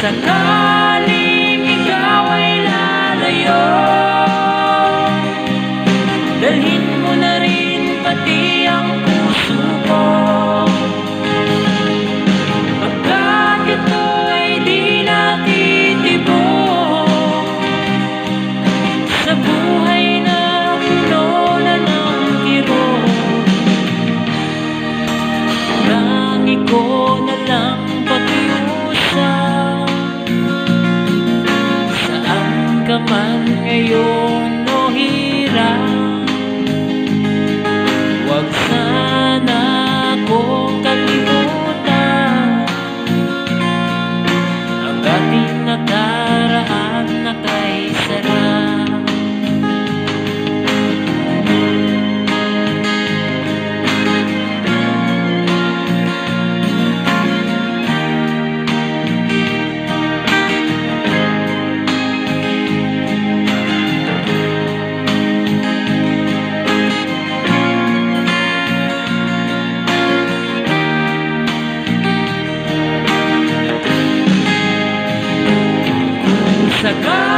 sakaling ikaw ay lalayo, dalhin mo na rin pati ang puso ko. Pagkat ito ay di natitibok sa buhay na puno na ng kirot, tangi ko na lang pakiusap. Saan ka man ngayon o hirap, huwag sana akong kalimutan ang ating nakaraan na kay sarap. Saka